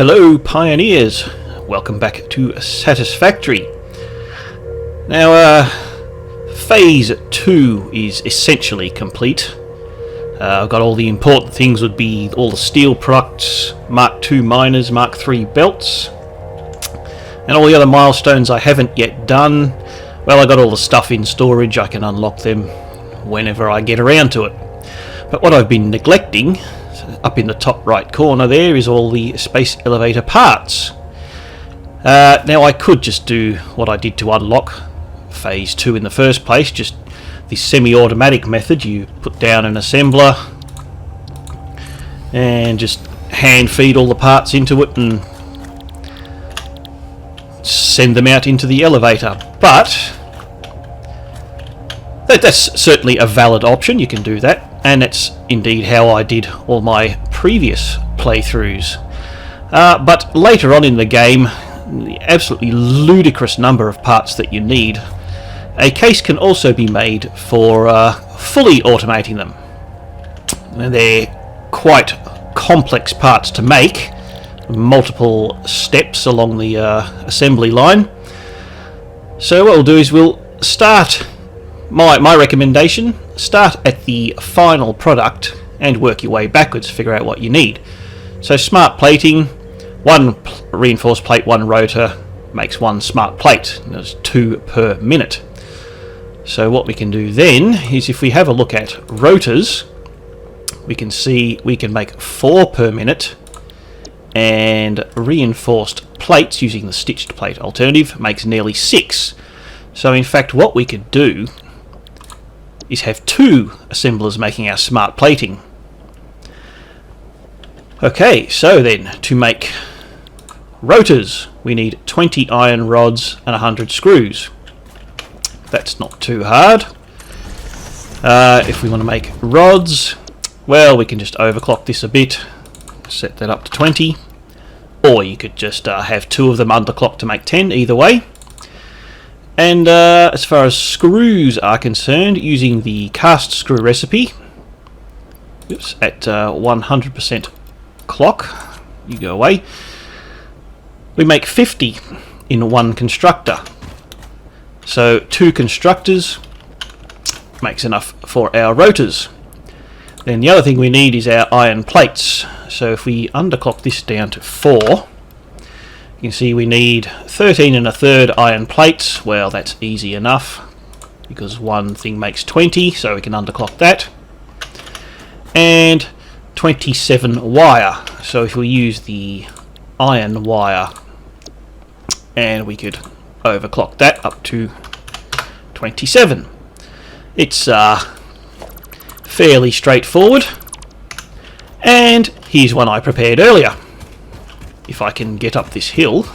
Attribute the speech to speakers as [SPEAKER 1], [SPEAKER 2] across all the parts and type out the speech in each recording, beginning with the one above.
[SPEAKER 1] Hello pioneers, welcome back to Satisfactory. Now phase 2 is essentially complete. I've got all the important things, would be all the steel products, Mark II miners, Mark III belts, and all the other milestones I haven't yet done. Well, I got all the stuff in storage, I can unlock them whenever I get around to it. But what I've been neglecting, up in the top right corner there, is all the space elevator parts. Now I could just do what I did to unlock phase 2 in the first place, just the semi-automatic method. You put down an assembler and just hand feed all the parts into it and send them out into the elevator. But that's certainly a valid option, you can do that. And that's indeed how I did all my previous playthroughs. But later on in the game, the absolutely ludicrous number of parts that you need, a case can also be made for fully automating them. They're quite complex parts to make, multiple steps along the assembly line. So what we'll do is we'll start, my recommendation, start at the final product and work your way backwards, figure out what you need. So smart plating, one reinforced plate, one rotor makes one smart plate. There's 2 per minute. So what we can do then is, if we have a look at rotors, we can see we can make 4 per minute, and reinforced plates using the stitched plate alternative makes nearly 6. So in fact what we could do is have 2 assemblers making our smart plating. Okay, so then to make rotors we need 20 iron rods and 100 screws. That's not too hard. If we want to make rods, well, we can just overclock this a bit, set that up to 20, or you could just have 2 of them underclocked to make 10, either way. And as far as screws are concerned, using the cast screw recipe, at 100% clock, you go away, we make 50 in one constructor. So 2 constructors makes enough for our rotors. Then the other thing we need is our iron plates. So if we underclock this down to 4, you can see we need 13 1/3 iron plates. Well, that's easy enough because one thing makes 20, so we can underclock that. And 27 wire. So if we use the iron wire, and we could overclock that up to 27. It's fairly straightforward. And here's one I prepared earlier. If I can get up this hill.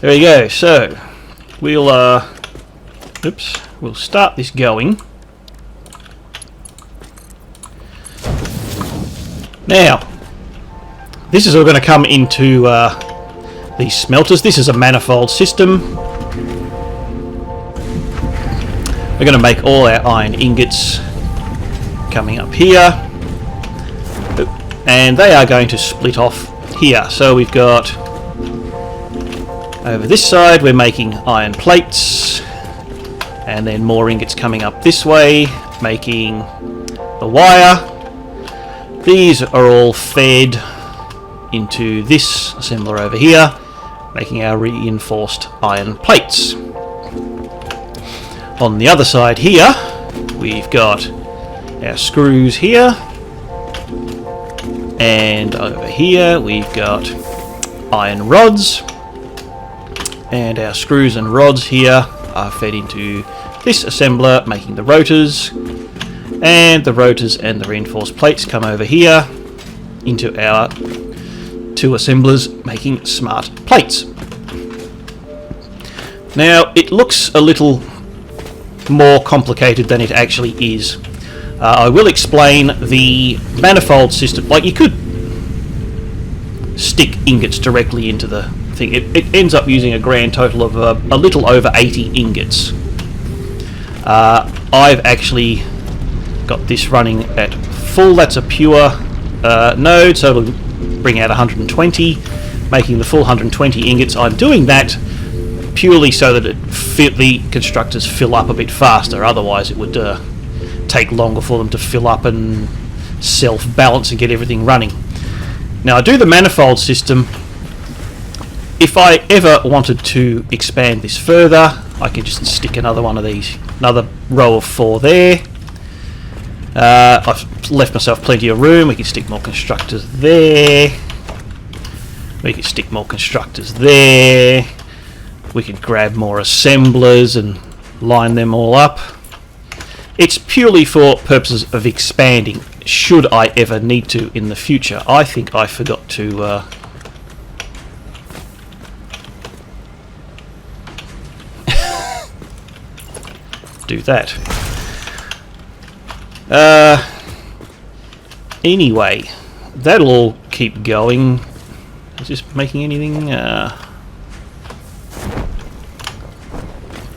[SPEAKER 1] There we go. So we'll we'll start this going. Now this is all going to come into these smelters. This is a manifold system. We're going to make all our iron ingots coming up here, and they are going to split off here. So we've got over this side we're making iron plates, and then more ingots coming up this way making the wire. These are all fed into this assembler over here making our reinforced iron plates. On the other side here we've got our screws here, and over here we've got iron rods, and our screws and rods here are fed into this assembler making the rotors, and the rotors and the reinforced plates come over here into our 2 assemblers making smart plates. Now it looks a little more complicated than it actually is. I will explain the manifold system. Like, you could stick ingots directly into the thing. It ends up using a grand total of a little over 80 ingots. I've actually got this running at full. That's a pure node, so it'll bring out 120, making the full 120 ingots. I'm doing that purely so that the constructors fill up a bit faster, otherwise it would take longer for them to fill up and self-balance and get everything running. Now I do the manifold system. If I ever wanted to expand this further, I can just stick another one of these, another row of 4 there. I've left myself plenty of room. We can stick more constructors there. We can stick more constructors there. We could grab more assemblers and line them all up. It's purely for purposes of expanding, should I ever need to in the future. I think I forgot to do that. Anyway, that'll all keep going. Is this making anything?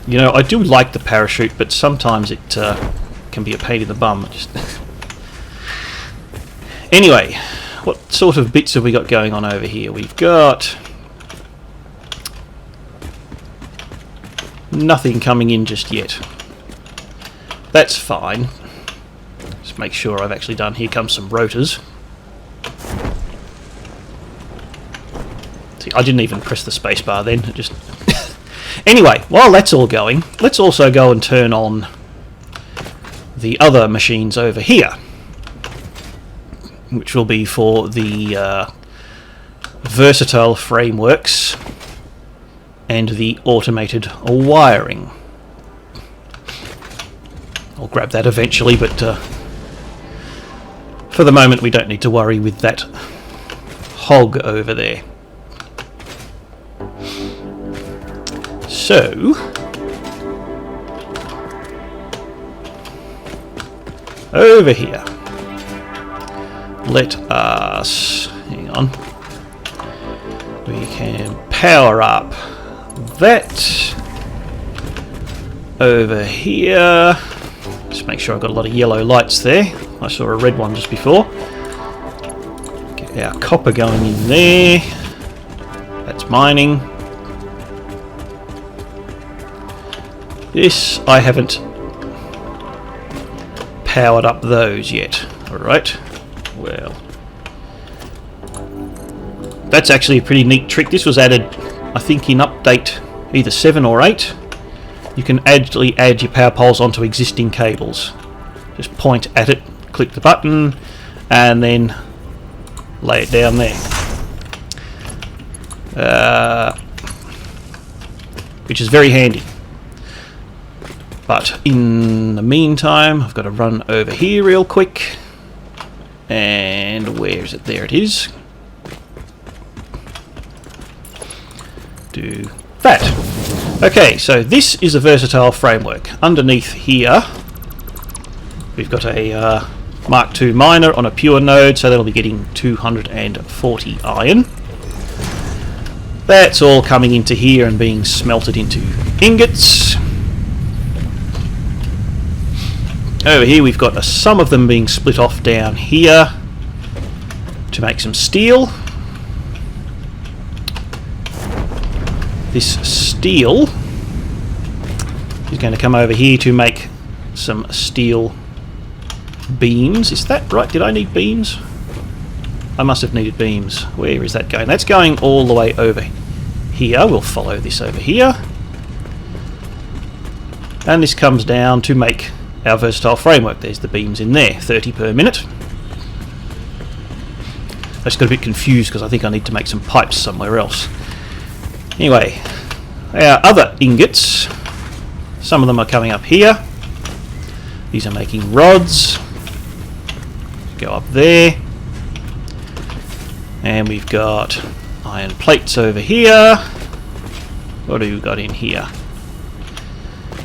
[SPEAKER 1] You know, I do like the parachute, but sometimes it can be a pain in the bum. Anyway, what sort of bits have we got going on over here? We've got nothing coming in just yet. That's fine. Just make sure I've actually done. Here comes some rotors. See, I didn't even press the spacebar then. It just anyway, while that's all going, let's also go and turn on the other machines over here, which will be for the versatile frameworks and the automated wiring. I'll grab that eventually, but for the moment we don't need to worry with that hog over there. So, over here, let us, hang on, we can power up that over here. Just make sure I've got a lot of yellow lights there. I saw a red one just before. Get our copper going in there. That's mining. This, I haven't powered up those yet. Alright, well, that's actually a pretty neat trick. This was added, I think, in update either 7 or 8. You can actually add your power poles onto existing cables. Just point at it, click the button, and then lay it down there. Which is very handy. But in the meantime, I've got to run over here real quick. And where is it? There it is. Do that. Okay, so this is a versatile framework. Underneath here, we've got a Mark II miner on a pure node, so that'll be getting 240 iron. That's all coming into here and being smelted into ingots. Over here we've got some of them being split off down here to make some steel. This steel is going to come over here to make some steel beams. Is that right? Did I need beams? I must have needed beams. Where is that going? That's going all the way over here. We'll follow this over here. And this comes down to make our versatile framework. There's the beams in there, 30 per minute. I just got a bit confused because I think I need to make some pipes somewhere else. Anyway, our other ingots, some of them are coming up here. These are making rods. Go up there. And we've got iron plates over here. What do we got in here?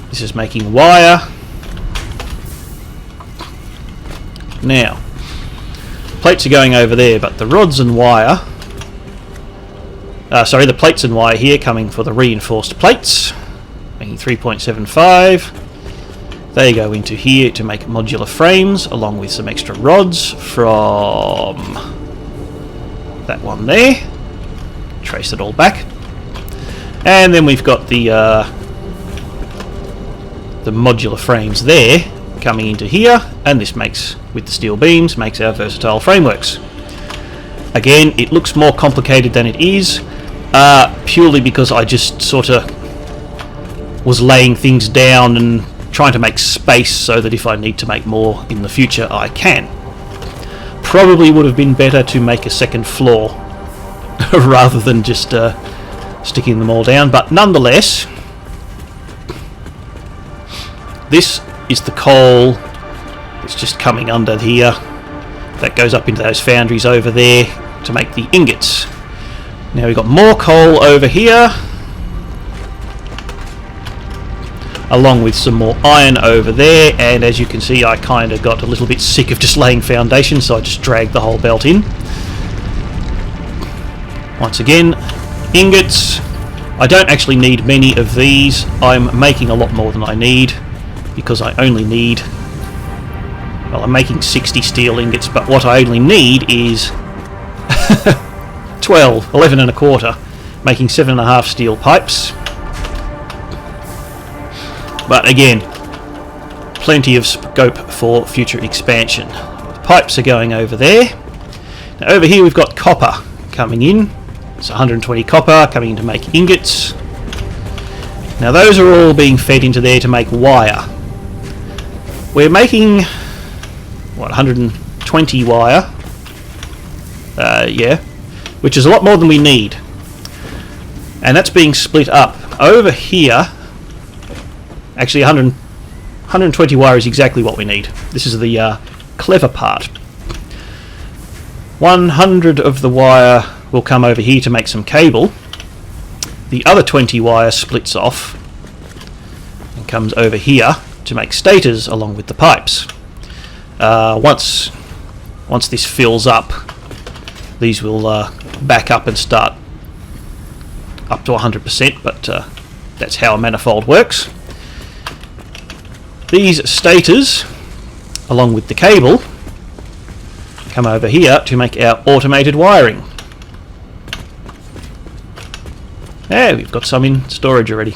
[SPEAKER 1] This is making wire. Now, plates are going over there, but the rods and wire, the plates and wire here coming for the reinforced plates, making 3.75, They go into here to make modular frames, along with some extra rods from that one there. Trace it all back. And then we've got the modular frames there coming into here, and this makes, with the steel beams, makes our versatile frameworks. Again, it looks more complicated than it is, purely because I just sort of was laying things down and trying to make space so that if I need to make more in the future, I can. Probably would have been better to make a second floor rather than just sticking them all down, but nonetheless, this is the coal that's just coming under here. That goes up into those foundries over there to make the ingots. Now we've got more coal over here, along with some more iron over there, and as you can see, I kind of got a little bit sick of just laying foundation, so I just dragged the whole belt in. Once again, ingots. I don't actually need many of these. I'm making a lot more than I need, because I only need, well, I'm making 60 steel ingots, but what I only need is 11 and a quarter, making 7.5 steel pipes. But again, plenty of scope for future expansion. The pipes are going over there. Now over here we've got copper coming in. It's 120 copper coming in to make ingots. Now those are all being fed into there to make wire. We're making, what, 120 wire? Yeah, which is a lot more than we need. And that's being split up. Over here, actually 120 wire is exactly what we need. This is the clever part. 100 of the wire will come over here to make some cable. The other 20 wire splits off and comes over here to make stators along with the pipes. Once this fills up, these will back up and start up to 100%, but that's how a manifold works. These stators, along with the cable, come over here to make our automated wiring. There, we've got some in storage already.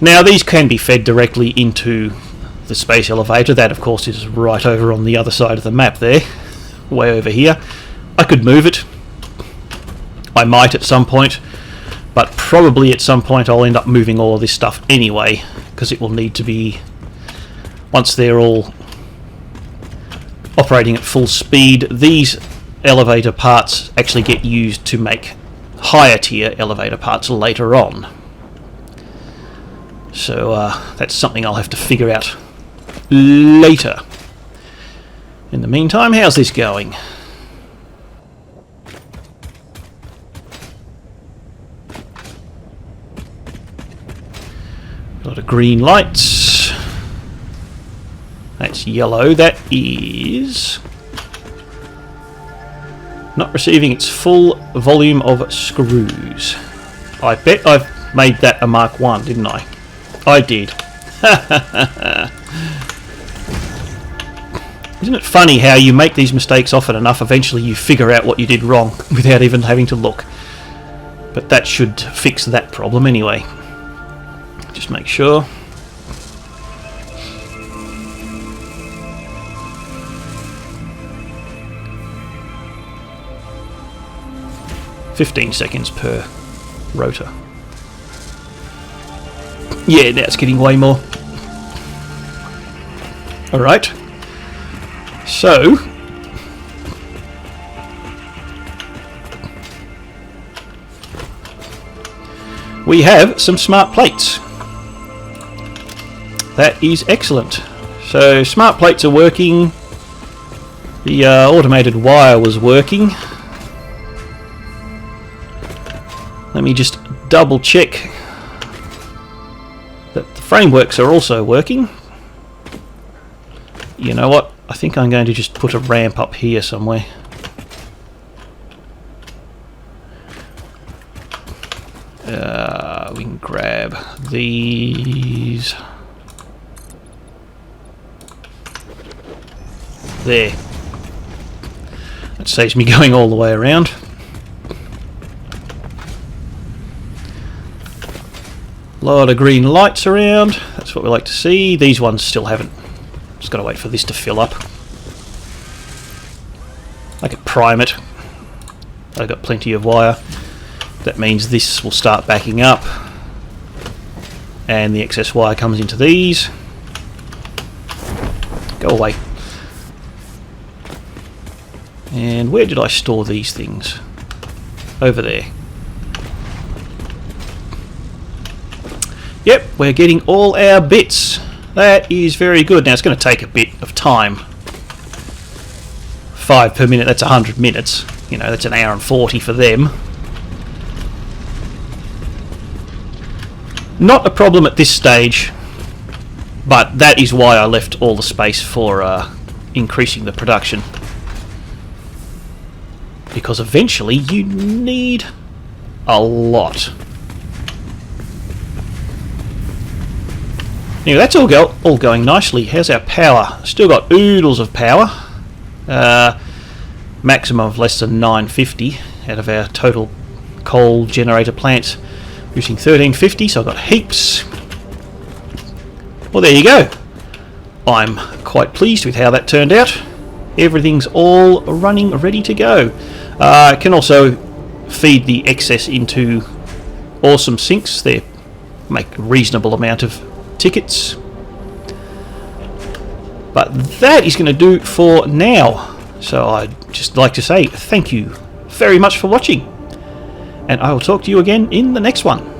[SPEAKER 1] Now these can be fed directly into the space elevator. That of course is right over on the other side of the map there, way over here. I could move it. I might at some point, but probably at some point I'll end up moving all of this stuff anyway, because it will need to be, once they're all operating at full speed, these elevator parts actually get used to make higher tier elevator parts later on. So that's something I'll have to figure out later. In the meantime, how's this going? A lot of green lights. That's yellow. That is not receiving its full volume of screws. I bet I've made that a Mark 1, didn't I? I did. Isn't it funny how you make these mistakes often enough, eventually you figure out what you did wrong without even having to look. But that should fix that problem anyway. Just make sure. $15 per rotor. Yeah, now it's getting way more. Alright. So, we have some smart plates. That is excellent. So, smart plates are working. The automated wire was working. Let me just double check that the frameworks are also working. You know what? I think I'm going to just put a ramp up here somewhere. We can grab these. There. That saves me going all the way around. A lot of green lights around. That's what we like to see. These ones still haven't. Just got to wait for this to fill up. I could prime it. I've got plenty of wire. That means this will start backing up. And the excess wire comes into these. Go away. And where did I store these things? Over there. Yep, we're getting all our bits. That is very good. Now it's going to take a bit of time. 5 per minute, that's 100 minutes. You know, that's an hour and 40 for them. Not a problem at this stage, but that is why I left all the space for increasing the production. Because eventually you need a lot. Anyway, that's all going nicely. How's our power? Still got oodles of power. Maximum of less than 950 out of our total coal generator plants. Using 1350, so I've got heaps. Well, there you go. I'm quite pleased with how that turned out. Everything's all running ready to go. I can also feed the excess into awesome sinks. They make a reasonable amount of tickets. But that is going to do for now. So I'd just like to say thank you very much for watching. And I will talk to you again in the next one.